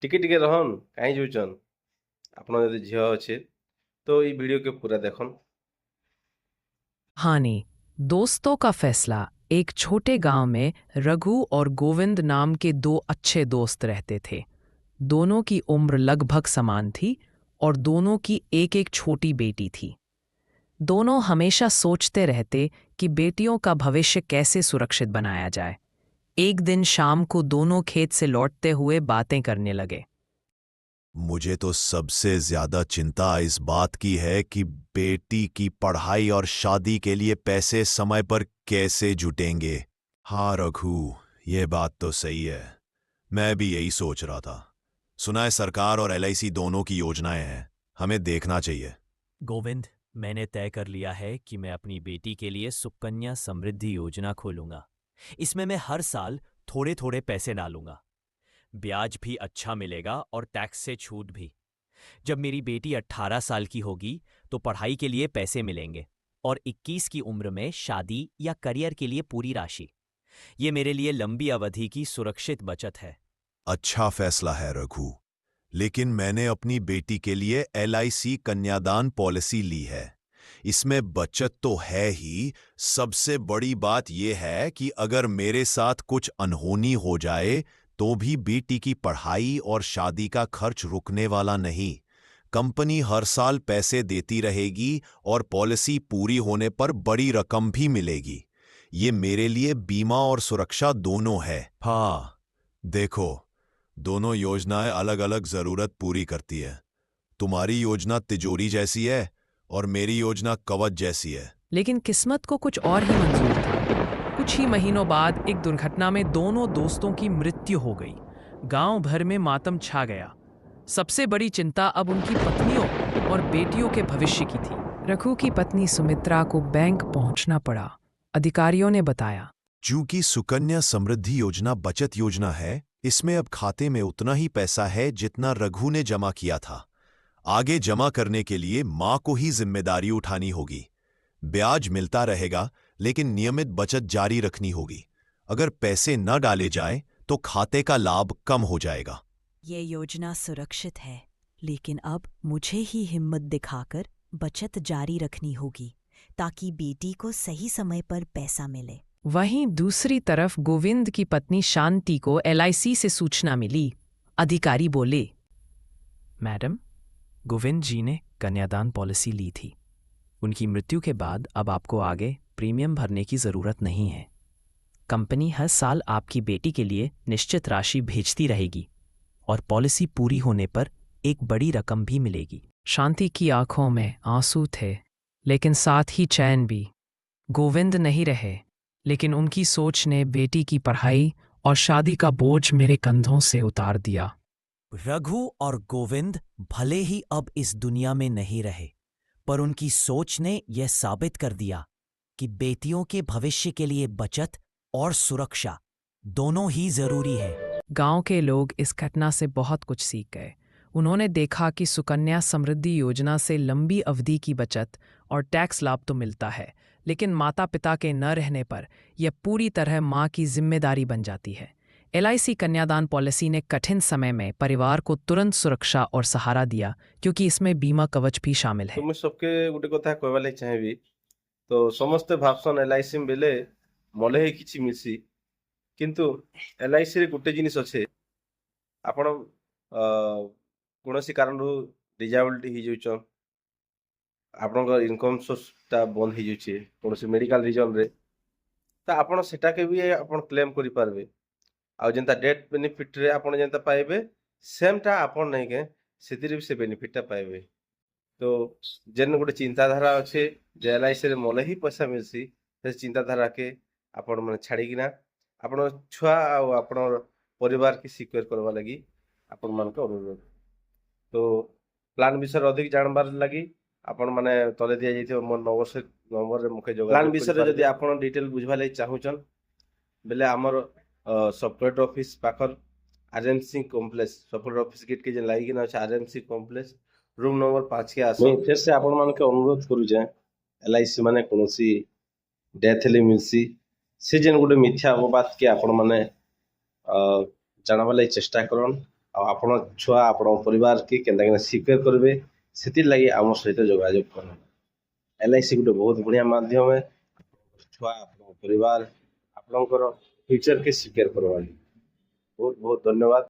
टिके टिके रहन कहीं जाऊचन आपन यदि झील अच्छे तो ये वीडियो के पूरा देखन। कहानी दोस्तों का फैसला। एक छोटे गांव में रघु और गोविंद नाम के दो अच्छे दोस्त रहते थे। दोनों की उम्र लगभग समान थी और दोनों की एक एक छोटी बेटी थी। दोनों हमेशा सोचते रहते कि बेटियों का भविष्य कैसे सुरक्षित बनाया जाए। एक दिन शाम को दोनों खेत से लौटते हुए बातें करने लगे। मुझे तो सबसे ज्यादा चिंता इस बात की है कि बेटी की पढ़ाई और शादी के लिए पैसे समय पर कैसे जुटेंगे। हाँ रघु, ये बात तो सही है। मैं भी यही सोच रहा था। सुना है सरकार और एलआईसी दोनों की योजनाएं हैं, हमें देखना चाहिए। गोविंद, मैंने तय कर लिया है कि मैं अपनी बेटी के लिए सुकन्या समृद्धि योजना खोलूंगा। इसमें मैं हर साल थोड़े थोड़े पैसे डालूंगा। ब्याज भी अच्छा मिलेगा और टैक्स से छूट भी। जब मेरी बेटी 18 साल की होगी तो पढ़ाई के लिए पैसे मिलेंगे और 21 की उम्र में शादी या करियर के लिए पूरी राशि। ये मेरे लिए लंबी अवधि की सुरक्षित बचत है। अच्छा फैसला है रघु, लेकिन मैंने अपनी बेटी के लिए एलआईसी कन्यादान पॉलिसी ली है। इसमें बचत तो है ही, सबसे बड़ी बात यह है कि अगर मेरे साथ कुछ अनहोनी हो जाए तो भी बेटी की पढ़ाई और शादी का खर्च रुकने वाला नहीं। कंपनी हर साल पैसे देती रहेगी और पॉलिसी पूरी होने पर बड़ी रकम भी मिलेगी। ये मेरे लिए बीमा और सुरक्षा दोनों है। हाँ, देखो, दोनों योजनाएं अलग अलग जरूरत पूरी करती है। तुम्हारी योजना तिजोरी जैसी है और मेरी योजना कवच जैसी है। लेकिन किस्मत को कुछ और ही मंजूर था। कुछ ही महीनों बाद एक दुर्घटना में दोनों दोस्तों की मृत्यु हो गई। गांव भर में मातम छा गया। सबसे बड़ी चिंता अब उनकी पत्नियों और बेटियों के भविष्य की थी। रघु की पत्नी सुमित्रा को बैंक पहुंचना पड़ा। अधिकारियों ने बताया, चूंकि सुकन्या समृद्धि योजना बचत योजना है, इसमें अब खाते में उतना ही पैसा है जितना रघु ने जमा किया था। आगे जमा करने के लिए मां को ही जिम्मेदारी उठानी होगी। ब्याज मिलता रहेगा, लेकिन नियमित बचत जारी रखनी होगी। अगर पैसे न डाले जाए तो खाते का लाभ कम हो जाएगा। ये योजना सुरक्षित है, लेकिन अब मुझे ही हिम्मत दिखाकर बचत जारी रखनी होगी ताकि बेटी को सही समय पर पैसा मिले। वहीं दूसरी तरफ गोविंद की पत्नी शांति को एलआईसी से सूचना मिली। अधिकारी बोले, मैडम, गोविंद जी ने कन्यादान पॉलिसी ली थी। उनकी मृत्यु के बाद अब आपको आगे प्रीमियम भरने की ज़रूरत नहीं है। कंपनी हर साल आपकी बेटी के लिए निश्चित राशि भेजती रहेगी और पॉलिसी पूरी होने पर एक बड़ी रकम भी मिलेगी। शांति की आंखों में आंसू थे, लेकिन साथ ही चैन भी। गोविंद नहीं रहे, लेकिन उनकी सोच ने बेटी की पढ़ाई और शादी का बोझ मेरे कंधों से उतार दिया। रघु और गोविंद भले ही अब इस दुनिया में नहीं रहे, पर उनकी सोच ने यह साबित कर दिया कि बेटियों के भविष्य के लिए बचत और सुरक्षा दोनों ही जरूरी है। गांव के लोग इस घटना से बहुत कुछ सीख गए। उन्होंने देखा कि सुकन्या समृद्धि योजना से लंबी अवधि की बचत और टैक्स लाभ तो मिलता है, लेकिन माता पिता के न रहने पर यह पूरी तरह मां की जिम्मेदारी बन जाती है। एलआईसी कन्यादान पॉलिसी ने कठिन समय में परिवार को तुरंत सुरक्षा और सहारा दिया, क्योंकि इसमें बीमा कवच भी शामिल है। तो मैं सबके गोटे कथा कहवा लगी चाहेबी, तो समस्ते भाबसन एलआईसी बेले मले ही किछि मिलसी, किंतु एलआईसी रे गोटे जिनिस अच्छे, आपण कौन कारण डिजाबिलिटी हो जाउछन, आपनकर इनकम सोर्सटा बंद हो जाउछे कौन मेडिकल रीजन रे, तो आपण सेटा के भी आपण क्लेम करि पारबे। आ जेंता डेथ बेनिफिट रे आपण जेंता पाइबे सेमटा आपण नहीं के सेतिर भी से बेनिफिटटा पाइबे। तो जेन गोटे चिंताधारा अच्छे जे एलआईसी रे मले ही पैसा मिलसी, से चिंताधारा के आपण माने छाड़ी किना आपण छुआ आ आपण परिवार के सिक्योर करबा लगी आपण मान के अनुरोध। तो प्लान विषय अधिक जानबार लगी आपण माने तले दिया जाइथिबो मोर नंबर रे मुखे जोगाजोग प्लान विषय जदि आपण डिटेल बुझबा लगी चाहुचन बेले हमर सब कलेक्टर ऑफिस पाखर आरएमसी कॉम्प्लेक्स सब कलेक्टर ऑफिस गेट के जे लागी ना आरएमसी कॉम्प्लेक्स रूम नंबर 5 के आसो। फिर से आपण मान के अनुरोध करू जे एलआईसी माने कोनोसी डेथ ले मिलसी से जेन गोटे मिथ्या अपवाद के आपण माने जानबा लगी चेष्टा करन। आपण छुआ आपण परिवार के केनता केना सिक्योर करबे सेतिर लागि आम सहित जोगाजोग करन। एलआईसी गोटे बहुत बढ़िया माध्यम है छुआ आपण परिवार आपणकर फ्यूचर के सिक्योर करवा। बहुत बहुत धन्यवाद।